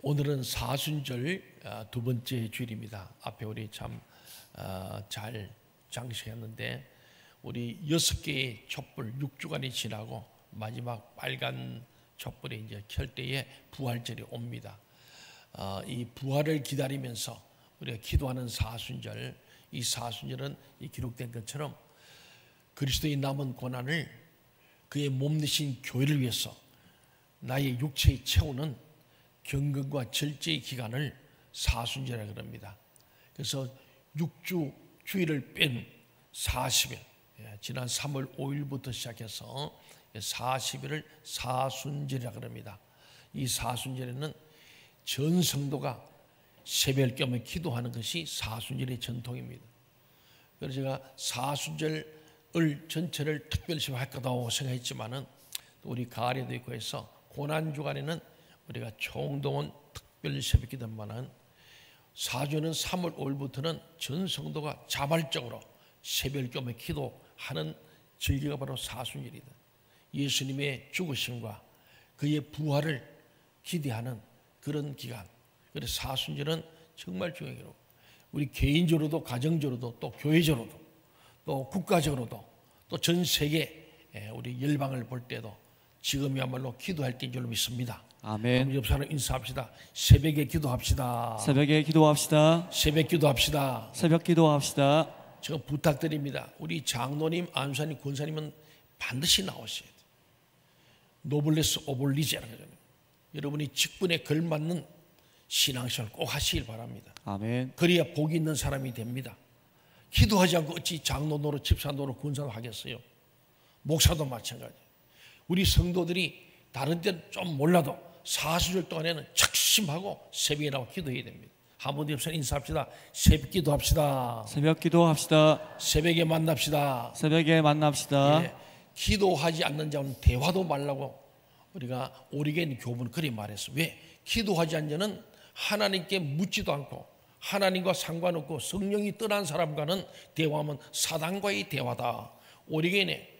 오늘은 사순절 두 번째 주일입니다. 앞에 우리 참 잘 장식했는데 우리 6개의 촛불 6주간이 지나고 마지막 빨간 촛불이 이제 켤 때에 부활절이 옵니다. 이 부활을 기다리면서 우리가 기도하는 사순절, 이 사순절은 이 기록된 것처럼 그리스도의 남은 고난을 그의 몸 대신 교회를 위해서 나의 육체에 채우는 경건과 절제의 기간을 사순절이라고 합니다. 그래서 6주 주일을 뺀 40일, 지난 3월 5일부터 시작해서 40일을 사순절이라고 합니다. 이 사순절에는 전 성도가 새벽경에 기도하는 것이 사순절의 전통입니다. 그래서 제가 사순절을 전체를 특별히 할 거다고 생각했지만은 우리 가을에도 있고 해서 고난 주간에는 우리가 총동원 특별 새벽기도만은 사주는 3월 5일부터는 전 성도가 자발적으로 새벽경에 기도하는 절기가 바로 사순절이다. 예수님의 죽으심과 그의 부활을 기대하는 그런 기간. 그래서 사순절은 정말 중요해요. 우리 개인적으로도 가정적으로도 또 교회적으로도 또 국가적으로도 또 전 세계 우리 열방을 볼 때도 지금이야말로 기도할 때인 줄 믿습니다. 아멘. 옆 사람 인사합시다. 새벽에 기도합시다. 새벽에 기도합시다. 새벽 기도합시다. 새벽 기도합시다. 제가 부탁드립니다. 우리 장로님, 안수사님, 권사님은 반드시 나오셔야 돼요. 노블레스 오블리제라고 하잖아요. 여러분이 직분에 걸맞는 신앙생활 꼭 하시길 바랍니다. 아멘. 그래야 복이 있는 사람이 됩니다. 기도하지 않고 어찌 장로 노릇, 집사 노릇, 권사도 하겠어요. 목사도 마찬가지. 우리 성도들이 다른 때는 좀 몰라도 사순절 동안에는 작심하고 새벽에 나와 기도해야 됩니다. 한 번 더 옆에서 인사합시다. 새벽 기도합시다. 새벽 기도합시다. 새벽에 만납시다. 새벽에 만납시다. 예, 기도하지 않는 자는 대화도 말라고 우리가 오리겐 교부는 그리 말했어. 왜? 기도하지 않는 자는 하나님께 묻지도 않고 하나님과 상관없고 성령이 떠난 사람과는 대화하면 사단과의 대화다. 오리겐의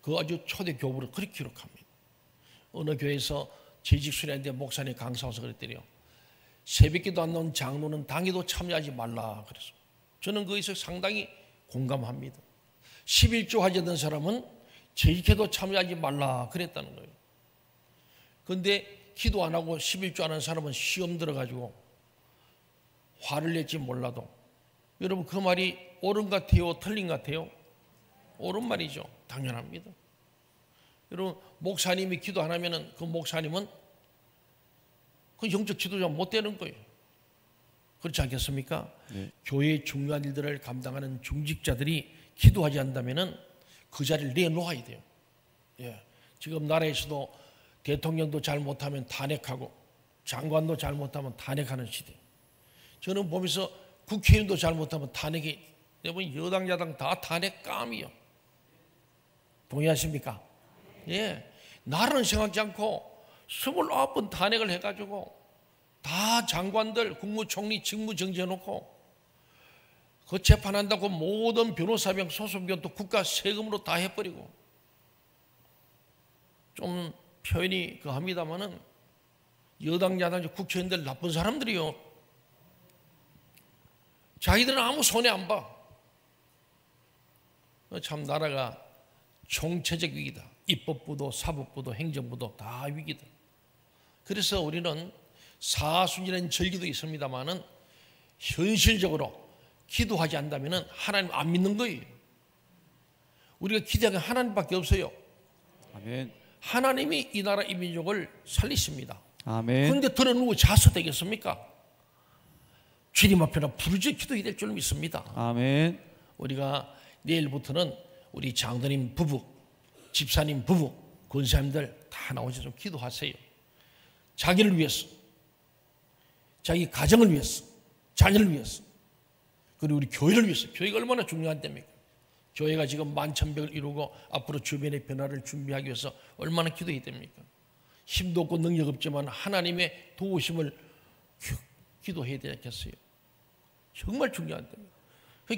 그 아주 초대 교부를 그렇게 기록합니다. 어느 교회에서 재직순회인데 목사님 강사와서 그랬더래요. 새벽기도 안 나온 장로는 당에도 참여하지 말라 그래서 저는 거기서 상당히 공감합니다. 11조 하지 않는 사람은 재직해도 참여하지 말라 그랬다는 거예요. 그런데 기도 안 하고 11조 안 하는 사람은 시험 들어가지고 화를 낼지 몰라도 여러분 그 말이 옳은 것 같아요? 틀린 것 같아요? 옳은 말이죠. 당연합니다. 여러분 목사님이 기도 안 하면은 그 목사님은 그 영적 지도자 못 되는 거예요. 그렇지 않겠습니까? 네. 교회의 중요한 일들을 감당하는 중직자들이 기도하지 않는다면은 그 자리를 내놓아야 돼요. 예. 지금 나라에서도 대통령도 잘 못하면 탄핵하고 장관도 잘 못하면 탄핵하는 시대. 저는 보면서 국회의원도 잘 못하면 탄핵이 여러분 여당 야당 다 탄핵감이요. 동의하십니까? 예. 나라는 생각지 않고 29번 탄핵을 해가지고 다 장관들 국무총리 직무정지해 놓고 그 재판한다고 모든 변호사병 소송비용 또 국가 세금으로 다 해버리고 좀 표현이 합니다마는 여당 야당 국회의원들 나쁜 사람들이요. 자기들은 아무 손해 안 봐. 참 나라가 총체적 위기다. 입법부도 사법부도 행정부도 다 위기다. 그래서 우리는 사순절에는 절기도 있습니다만은 현실적으로 기도하지 않는다면 하나님 안 믿는 거예요. 우리가 기대하는 하나님밖에 없어요. 아멘. 하나님이 이 나라 이 민족을 살리십니다. 아멘. 그런데 들어누워 자서 되겠습니까? 주님 앞에나 부르짖어 기도해야 될 줄 믿습니다. 아멘. 우리가 내일부터는 우리 장로님 부부, 집사님 부부, 권사님들 다 나오셔서 좀 기도하세요. 자기를 위해서, 자기 가정을 위해서, 자녀를 위해서, 그리고 우리 교회를 위해서. 교회가 얼마나 중요한답니까? 교회가 지금 만천백을 이루고 앞으로 주변의 변화를 준비하기 위해서 얼마나 기도해야 됩니까? 힘도 없고 능력 없지만 하나님의 도우심을 기도해야 되겠어요. 정말 중요한답니다.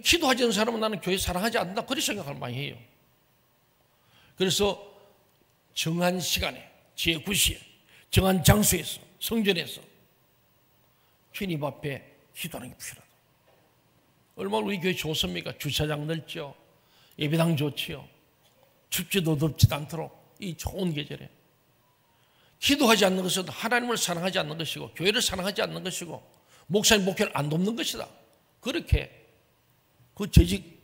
기도하지 않는 사람은 나는 교회 사랑하지 않는다 그렇게 생각을 많이 해요. 그래서 정한 시간에 제9시에 정한 장소에서 성전에서 주님 앞에 기도하는 게 필요하다. 얼마나 우리 교회 좋습니까? 주차장 넓죠. 예배당 좋지요. 춥지도 덥지도 않도록 이 좋은 계절에 기도하지 않는 것은 하나님을 사랑하지 않는 것이고 교회를 사랑하지 않는 것이고 목사님 목회를 안 돕는 것이다. 그렇게 그 재직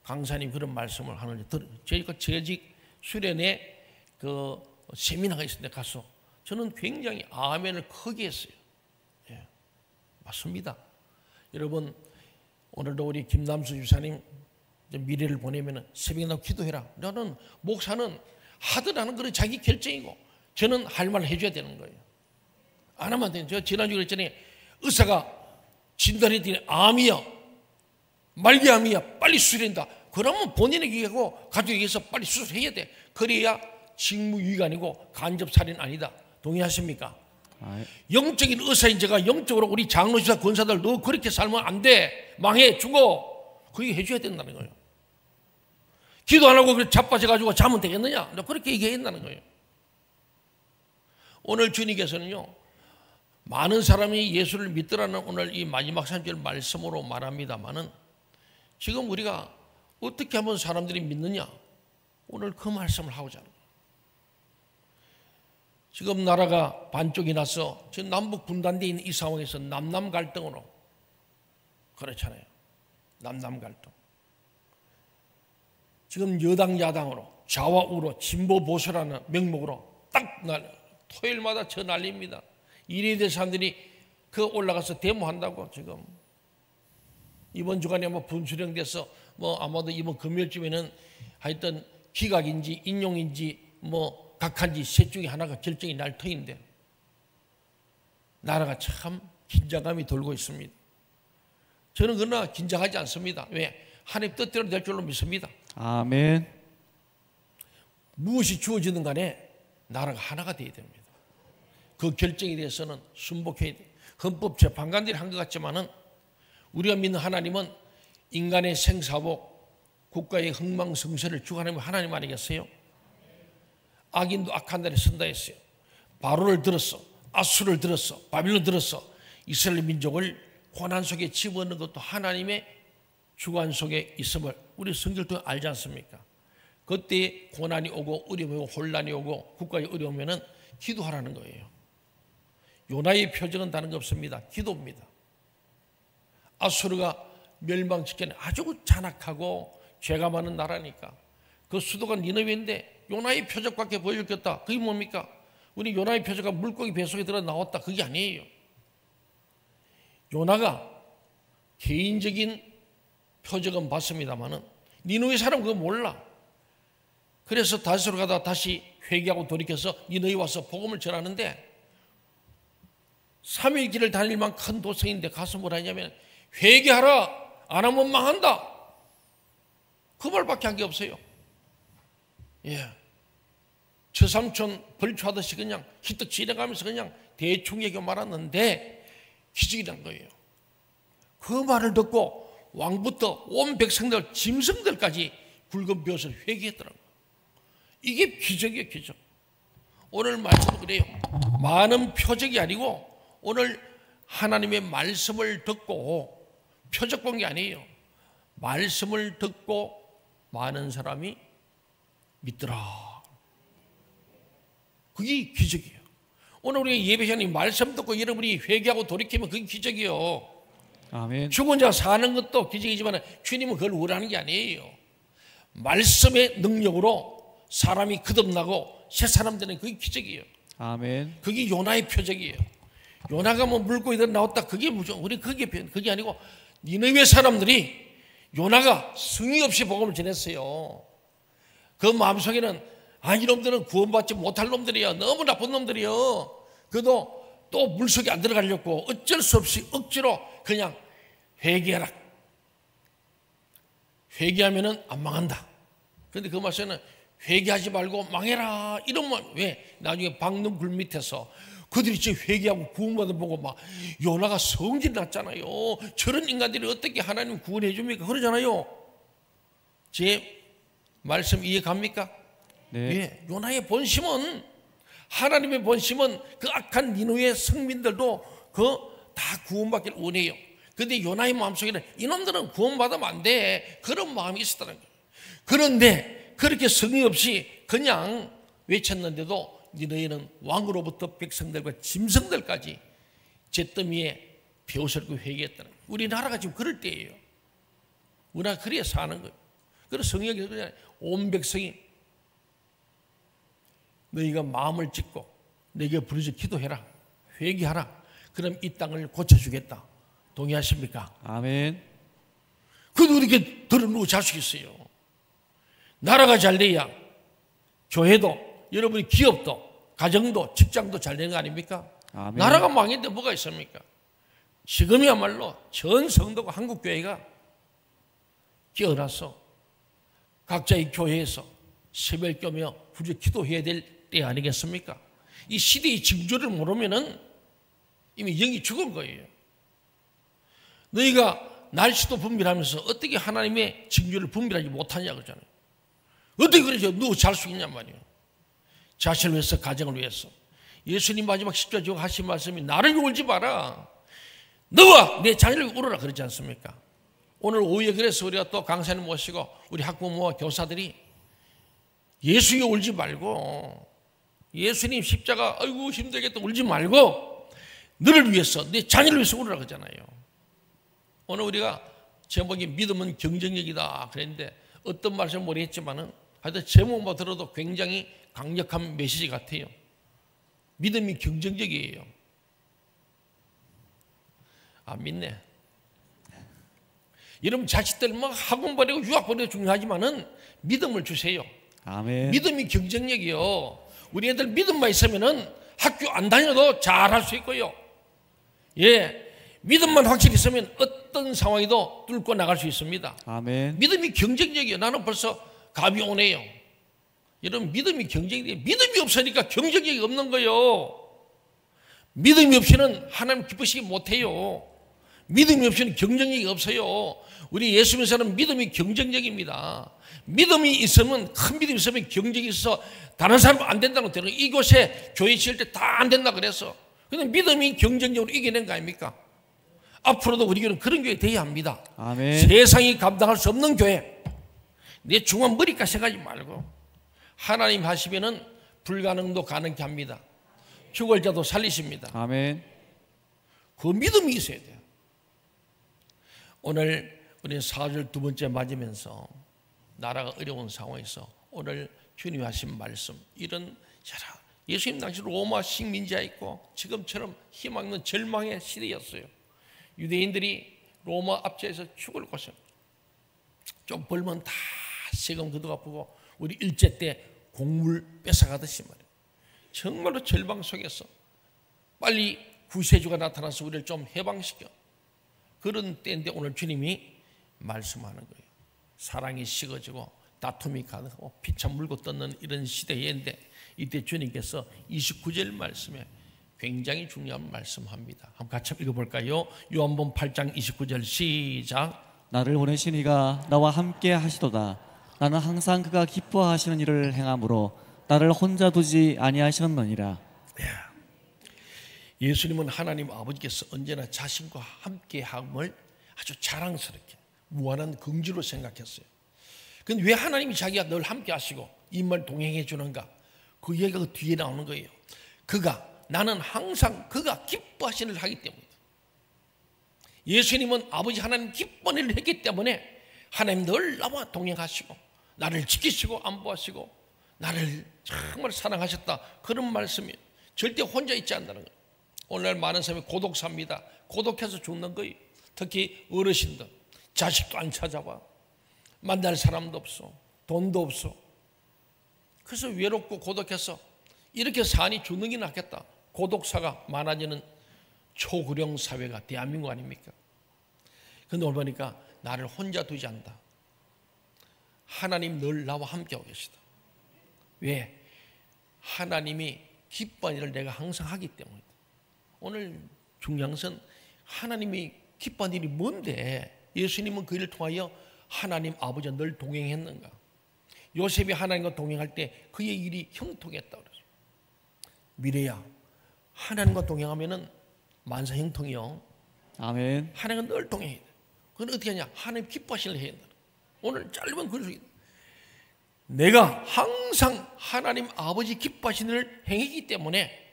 강사님 그런 말씀을 하는데 저희가 재직 수련회 그 세미나가 있었는데 가서 저는 굉장히 아멘을 크게 했어요. 예, 맞습니다. 여러분 오늘도 우리 김남수 주사님 미래를 보내면 새벽에 기도해라. 나는 목사는 하더라는 그런 자기 결정이고 저는 할 말을 해줘야 되는 거예요. 안 하면 안 돼요. 제가 지난주에 그랬더니 의사가 진단했더니 암이야. 말기암이야. 빨리 수술한다. 그러면 본인에게 하고 가족에게서 빨리 수술해야 돼. 그래야 직무유기가 간접살인 아니다. 동의하십니까? 영적인 의사인 제가 영적으로 우리 장로지사 권사들 너 그렇게 살면 안 돼. 망해 죽어. 그게 해줘야 된다는 거예요. 기도 안 하고 그렇게 자빠져가지고 자면 되겠느냐? 너 그렇게 얘기해야 된다는 거예요. 오늘 주님께서는요. 많은 사람이 예수를 믿더라는 오늘 이 마지막 3절 말씀으로 말합니다마는 지금 우리가 어떻게 하면 사람들이 믿느냐? 오늘 그 말씀을 하고자 하는 거예요. 지금 나라가 반쪽이 나서 지금 남북 분단되어 있는 이 상황에서 남남 갈등으로 그렇잖아요. 남남 갈등. 지금 여당 야당으로 좌와 우로 진보 보수라는 명목으로 딱 토요일마다 저 난립니다. 이래야 될 사람들이 그 올라가서 데모한다고 지금 이번 주간에 뭐 분수령돼서 뭐 아마도 이번 금요일쯤에는 하여튼 기각인지 인용인지 뭐 각한지 셋 중에 하나가 결정이 날 터인데 나라가 참 긴장감이 돌고 있습니다. 저는 그러나 긴장하지 않습니다. 왜? 하나님 뜻대로 될 줄로 믿습니다. 아멘. 무엇이 주어지든 간에 나라가 하나가 되어야 됩니다. 그 결정에 대해서는 순복해야 돼요. 헌법재판관들이 한 것 같지만은 우리가 믿는 하나님은 인간의 생사복, 국가의 흥망성쇠를 주관하는 하나님 아니겠어요? 악인도 악한 날에 선다 했어요. 바로를 들었어. 아수를 들었어. 바빌론 들었어. 이스라엘 민족을 고난 속에 집어넣는 것도 하나님의 주관 속에 있음을 우리 성경을 통해 알지 않습니까? 그때 고난이 오고 어려움이 오고 혼란이 오고 국가에 어려우면은 기도하라는 거예요. 요나의 표적은 다른 거 없습니다. 기도입니다. 아수르가 멸망시키는 아주 잔악하고 죄가 많은 나라니까 그 수도가 니느웨인데 요나의 표적밖에 보여줬겠다. 그게 뭡니까? 우리 요나의 표적가 물고기 뱃속에 들어 나왔다. 그게 아니에요. 요나가 개인적인 표적은 봤습니다만은 니느웨 사람 그거 몰라. 그래서 다시로 가다 다시 회개하고 돌이켜서 니느웨 와서 복음을 전하는데 3일 길을 다닐 만큼 큰 도성인데 가서 뭘 하냐면 회개하라. 안 하면 망한다. 그 말밖에 한 게 없어요. 예. 처삼촌 벌초하듯이 그냥 히트 지나가면서 그냥 대충 얘기 말았는데 기적이란 거예요. 그 말을 듣고 왕부터 온 백성들, 짐승들까지 굵은 벼슬 회개했더라고요. 이게 기적이에요, 기적. 오늘 말씀도 그래요. 많은 표적이 아니고 오늘 하나님의 말씀을 듣고 표적 본 게 아니에요. 말씀을 듣고 많은 사람이 믿더라. 그게 기적이에요. 오늘 우리가 예배 시간에 말씀 듣고 여러분이 회개하고 돌이키면 그게 기적이에요. 아멘. 죽은 자 사는 것도 기적이지만 주님은 그걸 원하는 게 아니에요. 말씀의 능력으로 사람이 거듭나고 새 사람 되는 그게 기적이에요. 아멘. 그게 요나의 표적이에요. 요나가 뭐 물고기들 나왔다. 그게 무조건 우리 그게 아니고 니느웨 사람들이 요나가 승리 없이 복음을 전했어요. 그 마음속에는 이놈들은 구원받지 못할 놈들이야. 너무 나쁜 놈들이요. 그래도 또 물속에 안 들어가려고 어쩔 수 없이 억지로 그냥 회개하라. 회개하면은 안 망한다. 그런데 그 말씀에는 회개하지 말고 망해라. 이러면 왜? 나중에 박능굴 밑에서 그들이 지금 회개하고 구원받은 보고 막 요나가 성질 났잖아요. 저런 인간들이 어떻게 하나님 구원해 줍니까? 그러잖아요. 제 말씀 이해 갑니까? 네. 예, 요나의 본심은 하나님의 본심은 그 악한 니느웨 성민들도 그 다 구원받기를 원해요. 근데 요나의 마음속에는 이놈들은 구원받으면 안 돼, 그런 마음이 있었다는 거예요. 그런데 그렇게 성의 없이 그냥 외쳤는데도 너희는 왕으로부터 백성들과 짐승들까지 잿더미에 배옷을 회개했다는 거예요. 우리나라가 지금 그럴 때예요. 우리나라가 그래야 사는 거예요. 그래서 성경에서 그냥 온 백성이 너희가 마음을 짓고 내게 부르짖어 기도해라, 회개하라, 그럼 이 땅을 고쳐주겠다. 동의하십니까? 아멘. 그래도 이렇게 들어누워 잘 수 있어요. 나라가 잘 돼야 교회도, 여러분이 기업도, 가정도, 직장도 잘 되는 거 아닙니까? 아멘. 나라가 망했는데 뭐가 있습니까? 지금이야말로 전 성도가 한국교회가 깨어나서 각자의 교회에서 새벽교며 부르짖어 기도해야 될 때 아니겠습니까? 이 시대의 징조를 모르면은 이미 영이 죽은 거예요. 너희가 날씨도 분별하면서 어떻게 하나님의 징조를 분별하지 못하냐 그러잖아요. 어떻게 그러죠? 누워 잘 수 있냔 말이에요. 자신을 위해서, 가정을 위해서. 예수님 마지막 십자가 하신 말씀이 나를 울지 마라, 너와 내 자녀를 울어라 그러지 않습니까? 오늘 오후에 그래서 우리가 또 강사님 모시고 우리 학부모와 교사들이 예수에 울지 말고, 예수님 십자가 아이고 힘들겠다 울지 말고 너를 위해서, 내 자녀를 위해서 울으라 그러잖아요. 오늘 우리가 제목이 믿음은 경쟁력이다 그랬는데 어떤 말씀 모르겠지만은 하여튼 제목만 들어도 굉장히 강력한 메시지 같아요. 믿음이 경쟁적이에요. 안 믿네. 여러분 자식들 막 학원 보내고 유학 보내고 중요하지만은 믿음을 주세요. 아멘. 믿음이 경쟁력이요. 우리 애들 믿음만 있으면은 학교 안 다녀도 잘할 수 있고요. 예, 믿음만 확실히 있으면 어떤 상황에도 뚫고 나갈 수 있습니다. 아멘. 믿음이 경쟁력이에요. 나는 벌써 감이 오네요. 여러분 믿음이 경쟁력이에요. 믿음이 없으니까 경쟁력이 없는 거예요. 믿음이 없이는 하나님 기쁘시기 못해요. 믿음이 없이는 경쟁력이 없어요. 우리 예수 믿는 사람은 믿음이 경쟁력입니다. 믿음이 있으면, 큰 믿음이 있으면 경쟁이 있어서 다른 사람은 안 된다고 되는 거예요. 이곳에 교회 지을 때 다 안 된다 그래서. 근데 믿음이 경쟁력으로 이겨낸 거 아닙니까? 앞으로도 우리 교회는 그런 교회 돼야 합니다. 아멘. 세상이 감당할 수 없는 교회. 내 중앙 머리까지 생각하지 말고 하나님 하시면은 불가능도 가능케 합니다. 죽을 자도 살리십니다. 아멘. 그 믿음이 있어야 돼요. 오늘 우리는 4절 두 번째 맞으면서 나라가 어려운 상황에서 오늘 주님이 하신 말씀, 이런 여러 예수님 당시 로마 식민지가 있고 지금처럼 희망 없는 절망의 시대였어요. 유대인들이 로마 압제에서 죽을 고생, 좀 벌면 다 세금 그도 갚고 우리 일제 때 곡물 뺏어가듯이 말이에요. 정말로 절망 속에서 빨리 구세주가 나타나서 우리를 좀 해방시켜, 그런 때인데 오늘 주님이 말씀하는 거예요. 사랑이 식어지고 다툼이 가득하고 피차 물고 뜯는 이런 시대인데 이때 주님께서 29절 말씀에 굉장히 중요한 말씀합니다. 한번 같이 읽어볼까요? 요한복음 8장 29절 시작. 나를 보내신 이가 나와 함께 하시도다. 나는 항상 그가 기뻐하시는 일을 행함으로 나를 혼자 두지 아니하시느니라. 예수님은 하나님 아버지께서 언제나 자신과 함께함을 아주 자랑스럽게 무한한 긍지로 생각했어요. 근데 왜 하나님이 자기가 늘 함께 하시고 인물 동행해 주는가? 그 얘기가 그 뒤에 나오는 거예요. 나는 항상 그가 기뻐하시는 일을 하기 때문이다. 예수님은 아버지 하나님 기뻐하는 일을 했기 때문에 하나님 늘 나와 동행하시고 나를 지키시고 안보하시고 나를 정말 사랑하셨다, 그런 말씀이 절대 혼자 있지 않는다는 거예요. 오늘날 많은 사람이 고독사입니다. 고독해서 죽는 거예요. 특히 어르신들, 자식도 안 찾아와, 만날 사람도 없어, 돈도 없어. 그래서 외롭고 고독해서 이렇게 사니 죽는 게 낫겠다. 고독사가 많아지는 초고령 사회가 대한민국 아닙니까? 그런데 오늘 보니까 나를 혼자 두지 않는다. 하나님 늘 나와 함께하고 계시다. 왜? 하나님이 기뻐하는 일을 내가 항상 하기 때문이다. 오늘 중요한 것은 하나님이 기뻐하는 일이 뭔데 예수님은 그 일을 통하여 하나님 아버지와 늘 동행했는가? 요셉이 하나님과 동행할 때 그의 일이 형통했다고 그러죠. 미래야, 하나님과 동행하면은 만사 형통이요. 아멘. 하나님은 늘 동행해야 돼. 그건 어떻게 하냐? 하나님 기뻐하시려 해야 된다. 오늘 짧은 글 속에 내가 항상 하나님 아버지 기뻐하시는 일을 행했기 때문에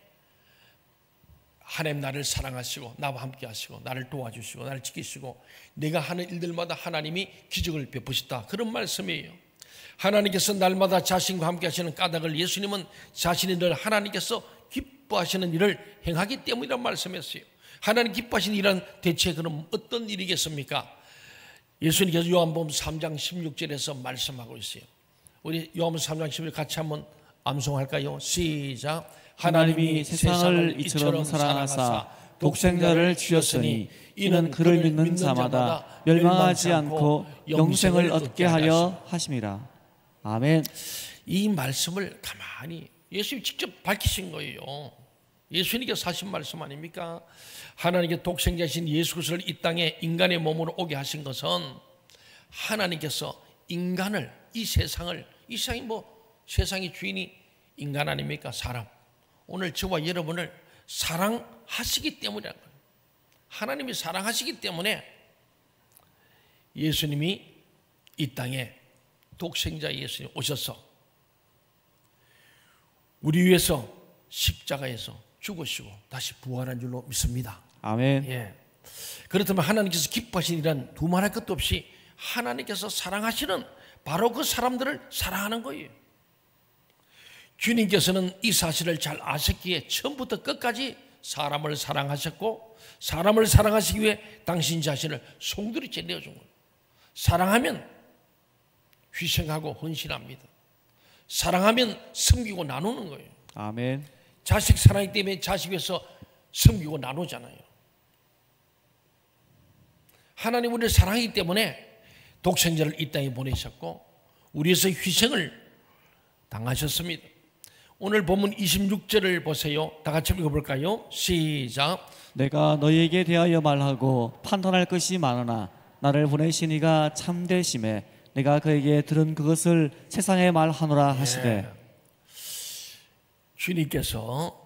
하나님 나를 사랑하시고 나와 함께 하시고 나를 도와주시고 나를 지키시고 내가 하는 일들마다 하나님이 기적을 베푸셨다. 그런 말씀이에요. 하나님께서 날마다 자신과 함께 하시는 까닭을 예수님은 자신이 늘 하나님께서 기뻐하시는 일을 행하기 때문이라는 말씀했어요. 하나님 기뻐하시는 일은 대체 그럼 어떤 일이겠습니까? 예수님께서 요한복음 3장 16절에서 말씀하고 있어요. 우리 요한복음 3장 16절 같이 한번 암송할까요? 시작. 하나님이 세상을 이처럼 사랑하사 독생자를 주셨으니 이는 그를 믿는 자마다 멸망하지 않고 영생을 얻게 하려 하심이라. 아멘. 이 말씀을 가만히 예수님이 직접 밝히신 거예요. 예수님께서 하신 말씀 아닙니까? 하나님께 독생자신 예수 그리스도를 이 땅에 인간의 몸으로 오게 하신 것은 하나님께서 인간을 이 세상이 세상의 주인이 인간 아닙니까? 사람. 오늘 저와 여러분을 사랑하시기 때문이라는 거예요. 하나님이 사랑하시기 때문에 예수님이 이 땅에 독생자 예수님 오셔서 우리 위해서 십자가에서 죽으시고 다시 부활한 줄로 믿습니다. 아멘. 예. 그렇다면 하나님께서 기뻐하시는 일은 두말할 것도 없이 하나님께서 사랑하시는 바로 그 사람들을 사랑하는 거예요. 주님께서는 이 사실을 잘 아셨기에 처음부터 끝까지 사람을 사랑하셨고 사람을 사랑하시기 위해 당신 자신을 송두리째 내어준 거예요. 사랑하면 희생하고 헌신합니다. 사랑하면 섬기고 나누는 거예요. 아멘. 자식 사랑이기 때문에 자식 위해서 섬기고 나누잖아요. 하나님 우리를 사랑하기 때문에 독생자를 이 땅에 보내셨고 우리에서 희생을 당하셨습니다. 오늘 본문 26절을 보세요. 다 같이 읽어볼까요? 시작. 내가 너희에게 대하여 말하고 판단할 것이 많으나 나를 보내신 이가 참되심에 내가 그에게 들은 그것을 세상에 말하노라 하시되. 주님께서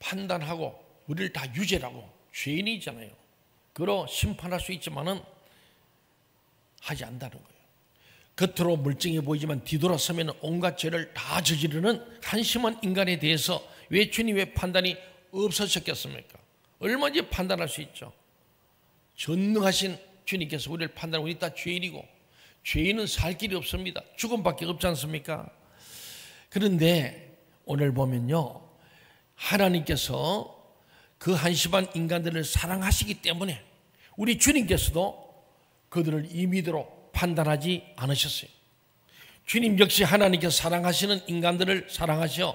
판단하고 우리를 다 유죄라고 죄인이잖아요. 그로 심판할 수 있지만은 하지 않는다는 거예요. 겉으로 멀쩡해 보이지만 뒤돌아서면 온갖 죄를 다 저지르는 한심한 인간에 대해서 왜 주님의 판단이 없어졌겠습니까? 얼마든지 판단할 수 있죠. 전능하신 주님께서 우리를 판단하고 우리 다 죄인이고 죄인은 살 길이 없습니다. 죽음밖에 없지 않습니까? 그런데 오늘 보면요, 하나님께서 그 한심한 인간들을 사랑하시기 때문에 우리 주님께서도 그들을 임의대로 판단하지 않으셨어요. 주님 역시 하나님께서 사랑하시는 인간들을 사랑하셔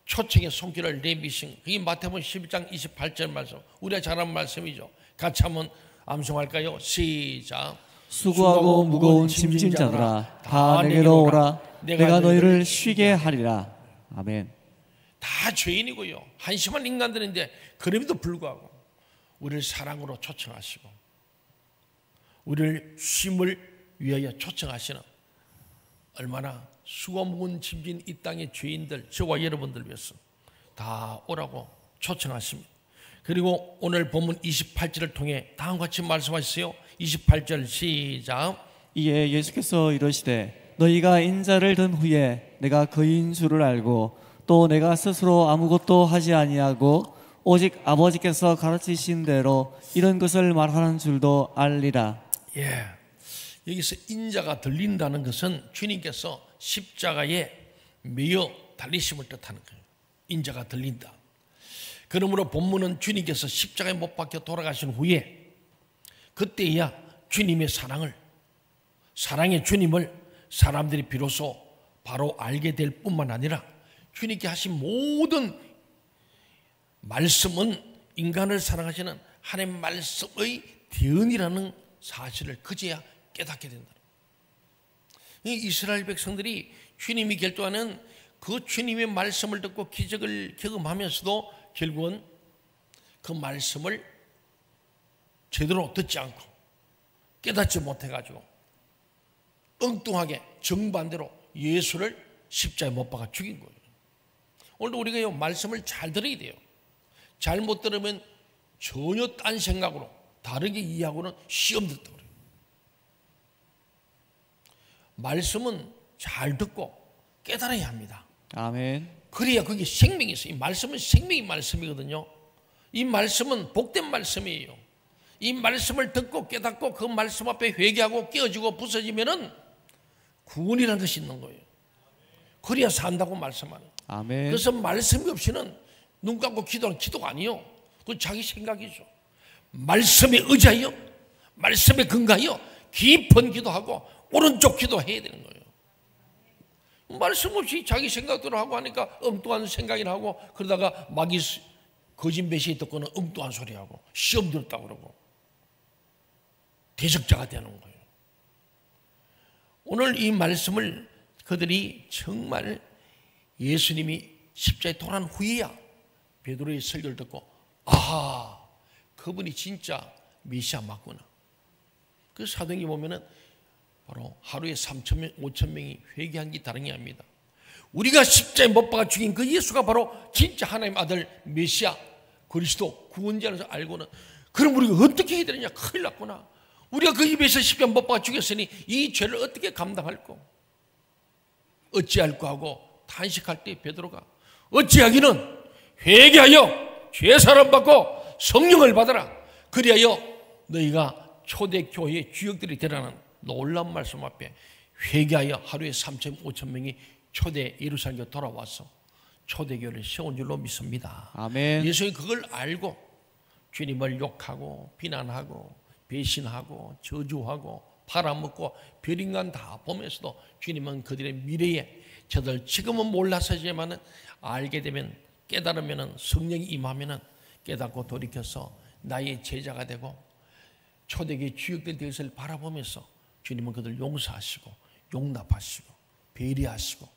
초청의 손길을 내미신 그게 마태복음 11장 28절 말씀, 우리가 잘 아는 말씀이죠. 같이 한번 암송할까요? 시작. 수고하고 무거운 짐진 자들아 다 내게로 오라. 내가 너희를 쉬게 하리라. 아멘. 다 죄인이고요, 한심한 인간들인데 그럼에도 불구하고 우리를 사랑으로 초청하시고 우리를 쉼을 위하여 초청하시는 얼마나 수고 무거운 짐진 이 땅의 죄인들, 저와 여러분들 위해서 다 오라고 초청하십니다. 그리고 오늘 본문 28절을 통해 다음과 같이 말씀하셨어요. 28절 시작. 이에 예수께서 이르시되 너희가 인자를 든 후에 내가 그인 줄을 알고 또 내가 스스로 아무것도 하지 아니하고 오직 아버지께서 가르치신 대로 이런 것을 말하는 줄도 알리라. 예, 여기서 인자가 들린다는 것은 주님께서 십자가에 매여 달리심을 뜻하는 거예요. 인자가 들린다. 그러므로 본문은 주님께서 십자가에 못 박혀 돌아가신 후에 그때야 주님의 사랑의 주님을 사람들이 비로소 바로 알게 될 뿐만 아니라 주님께 하신 모든 말씀은 인간을 사랑하시는 하나님의 말씀의 대언이라는 사실을 그제야 깨닫게 된다. 이스라엘 백성들이 주님이 결정하는 그 주님의 말씀을 듣고 기적을 경험하면서도 결국은 그 말씀을 제대로 듣지 않고 깨닫지 못해가지고 엉뚱하게 정반대로 예수를 십자가에 못 박아 죽인 거예요. 오늘도 우리가 이 말씀을 잘 들어야 돼요. 잘못 들으면 전혀 딴 생각으로 다르게 이해하고는 시험 듣다 그래요. 말씀은 잘 듣고 깨달아야 합니다. 아멘. 그래야 그게 생명이 있어요. 이 말씀은 생명의 말씀이거든요. 이 말씀은 복된 말씀이에요. 이 말씀을 듣고 깨닫고 그 말씀 앞에 회개하고 깨어지고 부서지면은 구원이라는 것이 있는 거예요. 그래야 산다고 말씀하는. 아멘. 그래서 말씀이 없이는 눈 감고 기도하는 기도가 아니요. 그건 자기 생각이죠. 말씀에 의지하여 말씀에 근거하여 깊은 기도하고 오른쪽 기도해야 되는 거예요. 말씀 없이 자기 생각대로 하고 하니까 엉뚱한 생각이나 하고 그러다가 마귀 거짓 메시지 듣고는 엉뚱한 소리 하고 시험 들었다고 그러고 대적자가 되는 거예요. 오늘 이 말씀을 그들이 정말 예수님이 십자가에 돌아간 후에야 베드로의 설교를 듣고 아하, 그분이 진짜 메시아 맞구나. 그 사도행전 보면은 바로 하루에 3,000명, 5,000명이 회개한 게 다른 게 아닙니다. 우리가 십자가에 못 박아 죽인 그 예수가 바로 진짜 하나님의 아들 메시아 그리스도 구원자라는 것을 알고는 그럼 우리가 어떻게 해야 되느냐. 큰일 났구나. 우리가 그 입에서 십자가에 못 박아 죽였으니 이 죄를 어떻게 감당할꼬. 어찌할꼬 하고 탄식할 때 베드로가 어찌하기는 회개하여 죄사함 받고 성령을 받아라. 그리하여 너희가 초대교회의 주역들이 되라는 놀라운 말씀 앞에 회개하여 하루에 3,000, 5,000명이 초대 예루살렘에 돌아와서 초대교회를 세운 줄로 믿습니다. 아멘. 예수님이 그걸 알고 주님을 욕하고 비난하고 배신하고 저주하고 팔아먹고 별인간 다 보면서도 주님은 그들의 미래에 저들 지금은 몰라서지만은 알게 되면 깨달으면은 성령이 임하면은 깨닫고 돌이켜서 나의 제자가 되고 초대교회 주역들 되기를 바라보면서 주님은 그들 용서하시고 용납하시고 배려하시고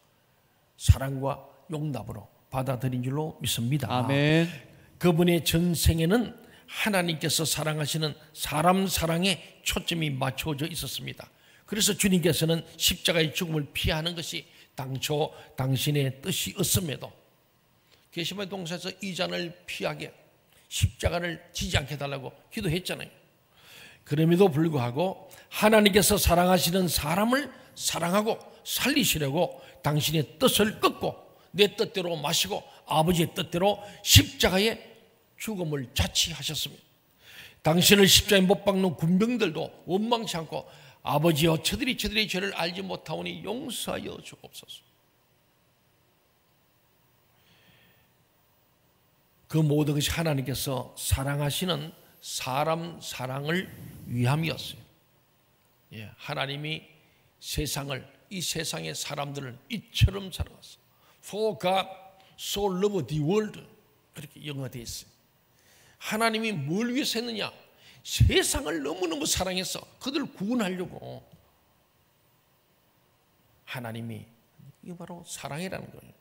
사랑과 용납으로 받아들인 줄로 믿습니다. 아멘. 그분의 전생에는 하나님께서 사랑하시는 사람 사랑에 초점이 맞춰져 있었습니다. 그래서 주님께서는 십자가의 죽음을 피하는 것이 당초 당신의 뜻이었음에도 게시마의 동산에서 이 잔을 피하게 십자가를 지지 않게 해달라고 기도했잖아요. 그럼에도 불구하고 하나님께서 사랑하시는 사람을 사랑하고 살리시려고 당신의 뜻을 끊고 내 뜻대로 마시고 아버지의 뜻대로 십자가에 죽음을 자치하셨습니다. 당신을 십자가에 못 박는 군병들도 원망치 않고 아버지여 저들이 죄를 알지 못하오니 용서하여 주옵소서. 그 모든 것이 하나님께서 사랑하시는 사람 사랑을 위함이었어요. 예, 하나님이 세상을 이 세상의 사람들을 이처럼 사랑했어요. For God so loved the world 그렇게 영어되어 있어요. 하나님이 뭘 위해서 했느냐? 세상을 너무너무 사랑해서 그들을 구원하려고. 하나님이 이게 바로 사랑이라는 거예요.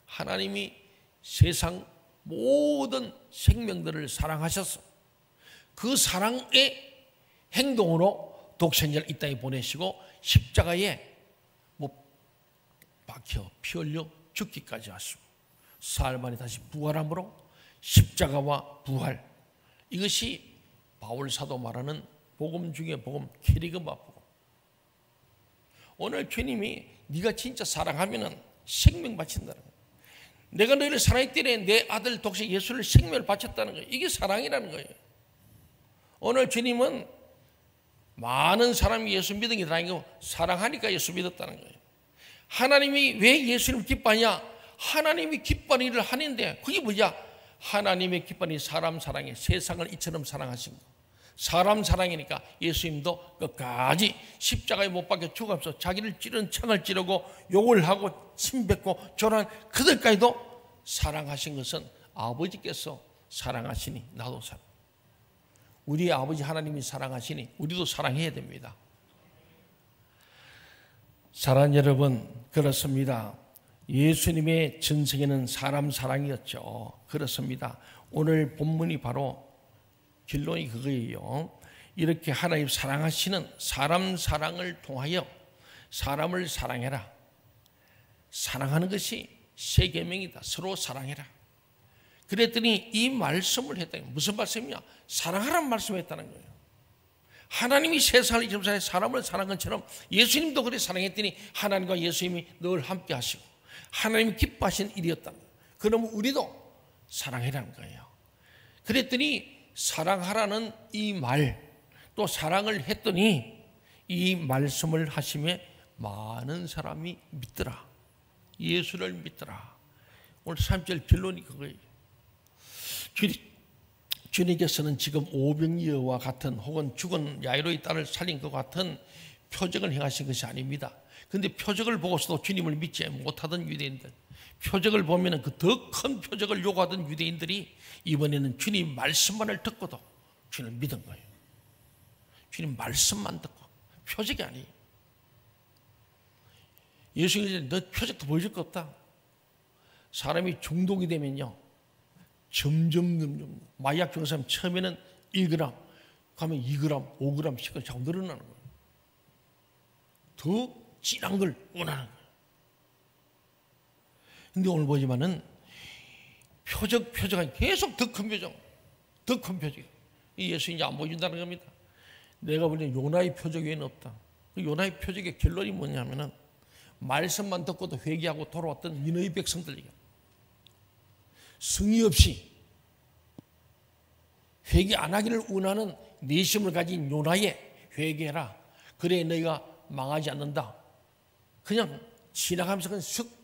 하나님이 세상 모든 생명들을 사랑하셔서 그 사랑의 행동으로 독생자를 이 땅에 보내시고 십자가에 못 박혀 피 흘려 죽기까지 하시고 사흘 만에 다시 부활함으로 십자가와 부활, 이것이 바울 사도 말하는 복음 중에 복음, 캐리그마 복음. 오늘 주님이 네가 진짜 사랑하면은 생명 바친다는 거예요. 내가 너희를 사랑했기 때문에 내 아들 독생 예수를 생명을 바쳤다는 거예요. 이게 사랑이라는 거예요. 오늘 주님은 많은 사람이 예수 믿은 게 아니고 사랑하니까 예수 믿었다는 거예요. 하나님이 왜 예수님을 기뻐하냐? 하나님이 기뻐하는 일을 하는데 그게 뭐냐? 하나님의 기뻐하는 사람 사랑에 세상을 이처럼 사랑하신 거. 사람 사랑이니까 예수님도 끝까지 십자가에 못 박혀 죽어서 자기를 찌른 창을 찌르고 욕을 하고 침뱉고 조란 그들까지도 사랑하신 것은 아버지께서 사랑하시니 나도 사랑. 우리의 아버지 하나님이 사랑하시니 우리도 사랑해야 됩니다. 사랑하는 여러분, 그렇습니다. 예수님의 전생에는 사람 사랑이었죠. 그렇습니다. 오늘 본문이 바로 결론이 그거예요. 이렇게 하나님 사랑하시는 사람 사랑을 통하여 사람을 사랑해라. 사랑하는 것이 세 계명이다. 서로 사랑해라. 그랬더니 이 말씀을 했다. 무슨 말씀이냐? 사랑하라는 말씀을 했다는 거예요. 하나님이 세상을 점사해 사람을 사랑한 것처럼 예수님도 그래 사랑했더니 하나님과 예수님이 늘 함께 하시고 하나님이 기뻐하신 일이었다는 거예요. 그러면 우리도 사랑해라는 거예요. 그랬더니 사랑하라는 이 말, 또 사랑을 했더니 이 말씀을 하심에 많은 사람이 믿더라. 예수를 믿더라. 오늘 3절 결론이 그거예요. 주님께서는 지금 오병이어와 같은 혹은 죽은 야이로의 딸을 살린 것 같은 표적을 행하신 것이 아닙니다. 그런데 표적을 보고서도 주님을 믿지 못하던 유대인들, 표적을 보면 그 더 큰 표적을 요구하던 유대인들이 이번에는 주님 말씀만을 듣고도 주님을 믿은 거예요. 주님 말씀만 듣고, 표적이 아니에요. 예수님이 너 표적도 보여줄 거 없다. 사람이 중독이 되면요, 점점 마약 중독 사람 처음에는 1g, 가면 2g, 5g씩을 자꾸 늘어나는 거예요. 더 진한 걸 원하는 거예요. 근데 오늘 보지만은 표적이 계속 더 큰 표적, 더 큰 표적이에요. 이 예수님이 안 보여준다는 겁니다. 내가 보기엔 요나의 표적 외에는 없다. 그 요나의 표적의 결론이 뭐냐면은 말씀만 듣고도 회개하고 돌아왔던 니느웨 백성들에게 승리 없이 회개 안 하기를 원하는 내심을 가진 요나의 회개해라. 그래 너희가 망하지 않는다. 그냥 지나가면서 그냥 슥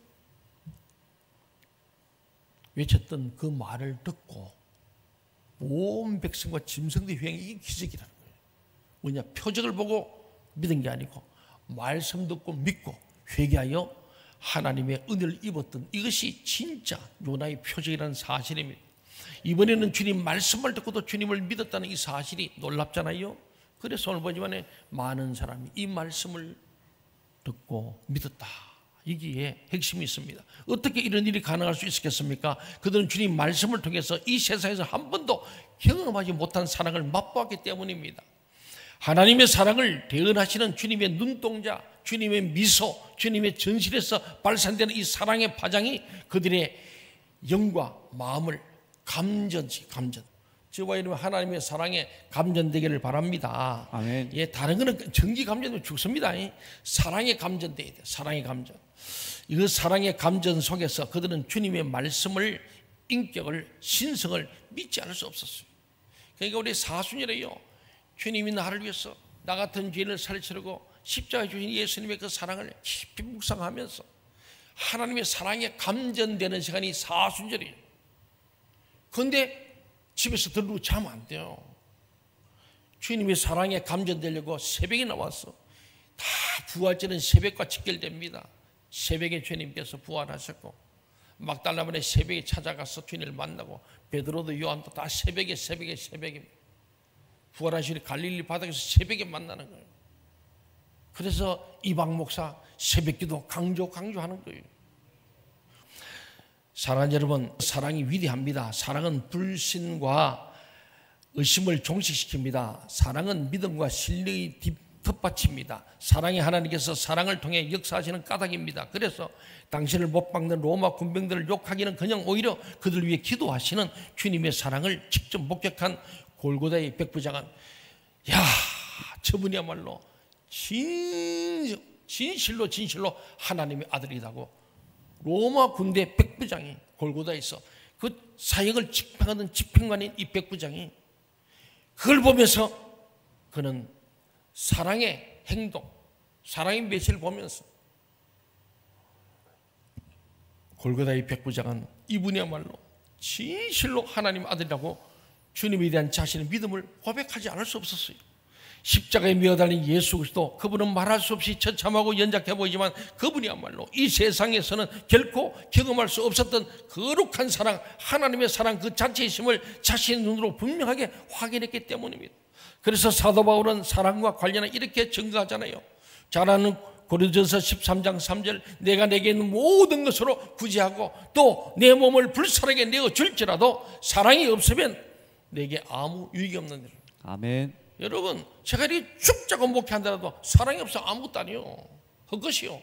외쳤던 그 말을 듣고 온 백성과 짐승들의 회행이 이게 기적이라는 거예요. 뭐냐, 표적을 보고 믿은 게 아니고 말씀 듣고 믿고 회개하여 하나님의 은혜를 입었던 이것이 진짜 요나의 표적이라는 사실입니다. 이번에는 주님 말씀을 듣고도 주님을 믿었다는 이 사실이 놀랍잖아요. 그래서 오늘 보지만 많은 사람이 이 말씀을 듣고 믿었다. 여기에 핵심이 있습니다. 어떻게 이런 일이 가능할 수 있었겠습니까? 그들은 주님 말씀을 통해서 이 세상에서 한 번도 경험하지 못한 사랑을 맛보았기 때문입니다. 하나님의 사랑을 대언하시는 주님의 눈동자, 주님의 미소, 주님의 전실에서 발산되는 이 사랑의 파장이 그들의 영과 마음을 감전. 저와 여러분 하나님의 사랑에 감전되기를 바랍니다. 아멘. 예, 다른 거는 전기 감전되면 죽습니다. 사랑에 감전돼야 돼. 사랑의 감전. 이 사랑의 감전 속에서 그들은 주님의 말씀을, 인격을, 신성을 믿지 않을 수 없었어요. 그러니까 우리 사순절에요, 주님이 나를 위해서 나 같은 죄인을 살리시려고 십자가에 주신 예수님의 그 사랑을 깊이 묵상하면서 하나님의 사랑에 감전되는 시간이 사순절이에요. 그런데 집에서 들고 자면 안 돼요. 주님의 사랑에 감전되려고 새벽에 나왔어. 다 부활절은 새벽과 직결됩니다. 새벽에 주님께서 부활하셨고 막달라만에 새벽에 찾아가서 주님을 만나고 베드로도 요한도 다 새벽에 부활하신 갈릴리 바닥에서 새벽에 만나는 거예요. 그래서 이방 목사 새벽기도 강조하는 거예요. 사랑하는 여러분, 사랑이 위대합니다. 사랑은 불신과 의심을 종식시킵니다. 사랑은 믿음과 신뢰의 뒷받침입니다. 사랑이 하나님께서 사랑을 통해 역사하시는 까닭입니다. 그래서 당신을 못 박는 로마 군병들을 욕하기는 그냥 오히려 그들 위해 기도하시는 주님의 사랑을 직접 목격한 골고다의 백부장은 저분이야말로 진실로 하나님의 아들이라고 로마 군대 백부장이 골고다에서 그 사역을 집행하던 집행관인 이 백부장이 그걸 보면서 그는 사랑의 행동, 사랑의 메시지를 보면서 골고다의 백부장은 이분이야말로 진실로 하나님 아들이라고 주님에 대한 자신의 믿음을 고백하지 않을 수 없었어요. 십자가에 매어달린 예수 그리스도, 그분은 말할 수 없이 처참하고 연약해 보이지만 그분이야말로 이 세상에서는 결코 경험할 수 없었던 거룩한 사랑, 하나님의 사랑 그 자체이심을 자신의 눈으로 분명하게 확인했기 때문입니다. 그래서 사도 바울은 사랑과 관련해 이렇게 증거하잖아요. 잘 아는 고린도전서 13장 3절, 내가 내게 있는 모든 것으로 구제하고 또 내 몸을 불살하게 내어줄지라도 사랑이 없으면 내게 아무 유익이 없는 일. 아멘. 여러분, 제가 이렇게 죽자고 목회한다라도 사랑이 없어 아무것도 아니요. 헛것이요.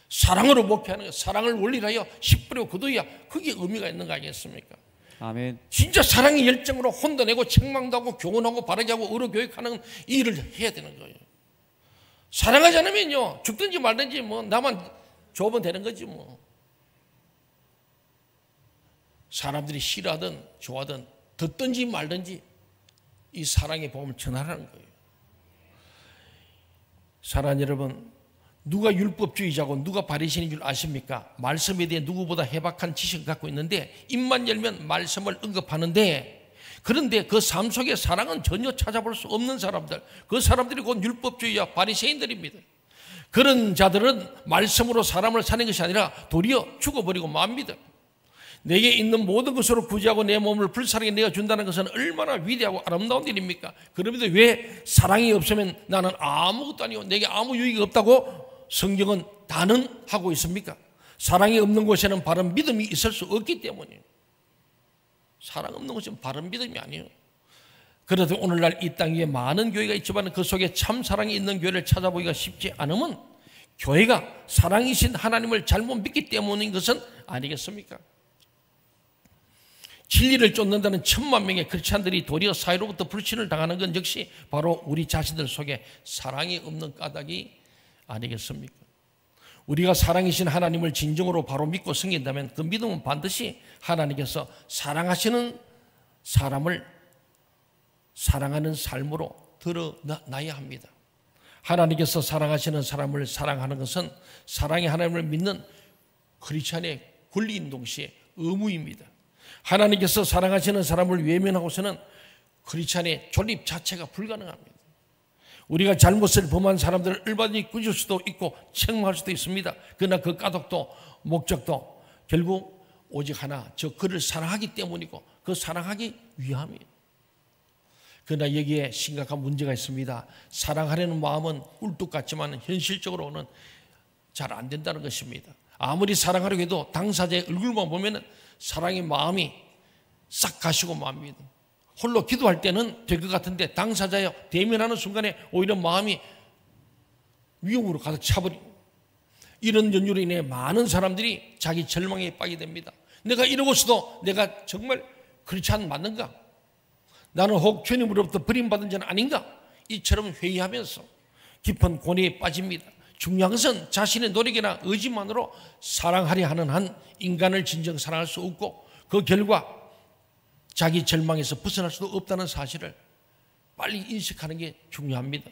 사랑으로 목회하는 거, 사랑을 원리하여 10분의 9도야. 그게 의미가 있는 거 아니겠습니까? 아멘. 진짜 사랑의 열정으로 혼도내고 책망도 하고 교훈하고 바르게 하고 의로 교육하는 이 일을 해야 되는 거예요. 사랑하지 않으면요, 죽든지 말든지 뭐 나만 좋으면 되는 거지 뭐. 사람들이 싫어하든 좋아하든 듣든지 말든지 이 사랑의 복음을 전하라는 거예요. 사랑하는 여러분, 누가 율법주의자고 누가 바리새인인 줄 아십니까? 말씀에 대해 누구보다 해박한 지식을 갖고 있는데 입만 열면 말씀을 언급하는데, 그런데 그 삶 속에 사랑은 전혀 찾아볼 수 없는 사람들, 그 사람들이 곧 율법주의자 바리새인들입니다. 그런 자들은 말씀으로 사람을 사는 것이 아니라 도리어 죽어버리고 맙니다. 내게 있는 모든 것으로 구제하고 내 몸을 불사르게 내어 준다는 것은 얼마나 위대하고 아름다운 일입니까? 그런데 왜 사랑이 없으면 나는 아무것도 아니고 내게 아무 유익이 없다고 성경은 단언하고 있습니까? 사랑이 없는 곳에는 바른 믿음이 있을 수 없기 때문이에요. 사랑 없는 곳은 바른 믿음이 아니에요. 그래도 오늘날 이 땅 위에 많은 교회가 있지만 그 속에 참 사랑이 있는 교회를 찾아보기가 쉽지 않으면 교회가 사랑이신 하나님을 잘못 믿기 때문인 것은 아니겠습니까? 진리를 쫓는다는 1000만 명의 크리스찬들이 도리어 사회로부터 불신을 당하는 건 역시 바로 우리 자신들 속에 사랑이 없는 까닭이 아니겠습니까? 우리가 사랑이신 하나님을 진정으로 바로 믿고 섬긴다면 그 믿음은 반드시 하나님께서 사랑하시는 사람을 사랑하는 삶으로 드러나야 합니다. 하나님께서 사랑하시는 사람을 사랑하는 것은 사랑의 하나님을 믿는 크리스찬의 권리인 동시에 의무입니다. 하나님께서 사랑하시는 사람을 외면하고서는 크리스찬의 존립 자체가 불가능합니다. 우리가 잘못을 범한 사람들을 얼마든지 꾸짖을 수도 있고 책망할 수도 있습니다. 그러나 그 까닭도 목적도 결국 오직 하나, 저 그를 사랑하기 때문이고 그 사랑하기 위함이에요. 그러나 여기에 심각한 문제가 있습니다. 사랑하려는 마음은 꿀뚝 같지만 현실적으로는 잘 안 된다는 것입니다. 아무리 사랑하려고 해도 당사자의 얼굴만 보면 사랑의 마음이 싹 가시고 맙니다. 홀로 기도할 때는 될 것 같은데 당사자여 대면하는 순간에 오히려 마음이 위험으로 가득 차버리고, 이런 연유로 인해 많은 사람들이 자기 절망에 빠지게 됩니다. 내가 이러고서도 내가 정말 그렇지 않 맞는가? 나는 혹 주님으로부터 버림받은 자는 아닌가? 이처럼 회의하면서 깊은 고뇌에 빠집니다. 중요한 것은 자신의 노력이나 의지만으로 사랑하려 하는 한 인간을 진정 사랑할 수 없고 그 결과 자기 절망에서 벗어날 수도 없다는 사실을 빨리 인식하는 게 중요합니다.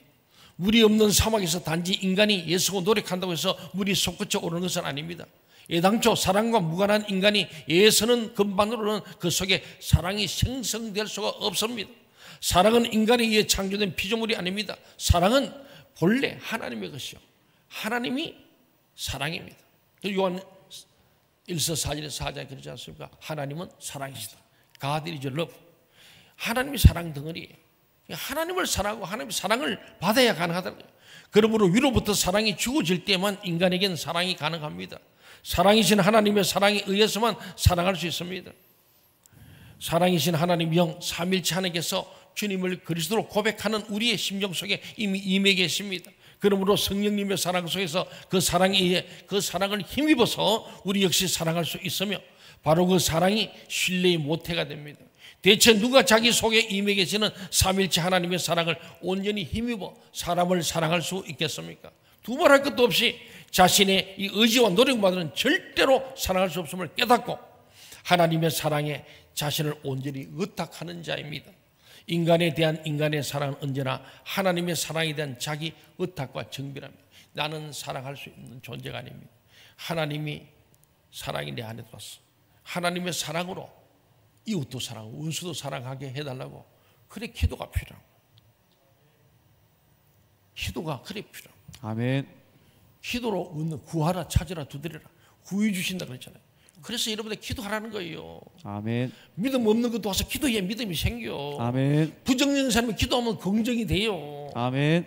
물이 없는 사막에서 단지 인간이 애쓰고 노력한다고 해서 물이 솟구쳐 오르는 것은 아닙니다. 애당초 사랑과 무관한 인간이 애쓰는 것만으로는 그 속에 사랑이 생성될 수가 없습니다. 사랑은 인간에 의해 창조된 피조물이 아닙니다. 사랑은 본래 하나님의 것이요, 하나님이 사랑입니다. 요한 1서 4절에 4장에 그러지 않습니까? 하나님은 사랑이시다. God is love. 하나님이 사랑 덩어리예요. 하나님을 사랑하고 하나님의 사랑을 받아야 가능하다는 거예요. 그러므로 위로부터 사랑이 주어질 때만 인간에겐 사랑이 가능합니다. 사랑이신 하나님의 사랑에 의해서만 사랑할 수 있습니다. 사랑이신 하나님 영 삼일체 하나님께서 주님을 그리스도로 고백하는 우리의 심정 속에 이미 임해 계십니다. 그러므로 성령님의 사랑 속에서 그 사랑에 의해 그 사랑을 힘입어서 우리 역시 사랑할 수 있으며 바로 그 사랑이 신뢰의 모태가 됩니다. 대체 누가 자기 속에 임해 계시는 삼일체 하나님의 사랑을 온전히 힘입어 사람을 사랑할 수 있겠습니까? 두말할 것도 없이 자신의 이 의지와 노력만으로는 절대로 사랑할 수 없음을 깨닫고 하나님의 사랑에 자신을 온전히 의탁하는 자입니다. 인간에 대한 인간의 사랑은 언제나 하나님의 사랑에 대한 자기 의탁과 정비랍니다. 나는 사랑할 수 있는 존재가 아닙니다. 하나님이 사랑이 내 안에 들어왔어. 하나님의 사랑으로 이웃도 사랑하고 원수도 사랑하게 해달라고. 그래 기도가 필요하고, 기도가 그래 필요하고. 아멘. 기도로 얻는 구하라 찾으라 두드리라 구해 주신다 그랬잖아요. 그래서 여러분들 기도하라는 거예요. 아멘. 믿음 없는 것도 와서 기도해 믿음이 생겨. 아멘. 부정적인 사람이 기도하면 긍정이 돼요. 아멘.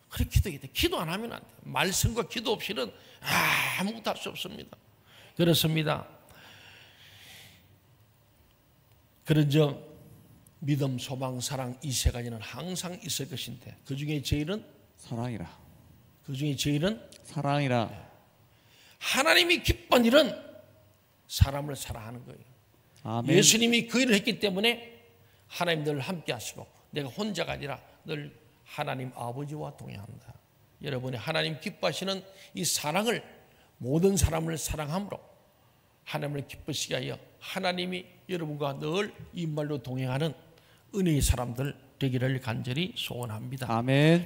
그래 기도해야 돼. 기도 안 하면 안 돼. 말씀과 기도 없이는 아무것도 할 수 없습니다. 그렇습니다. 그런즉 믿음, 소망, 사랑 이 세 가지는 항상 있을 것인데 그 중에 제일은 사랑이라. 그 중에 제일은 사랑이라. 하나님이 기쁜 일은 사람을 사랑하는 거예요. 아멘. 예수님이 그 일을 했기 때문에 하나님 늘 함께 하시고 내가 혼자가 아니라 늘 하나님 아버지와 동행한다. 여러분이 하나님 기뻐하시는 이 사랑을 모든 사람을 사랑함으로 하나님을 기쁘시게 하여 하나님이 여러분과 늘 이 말로 동행하는 은혜의 사람들 되기를 간절히 소원합니다. 아멘.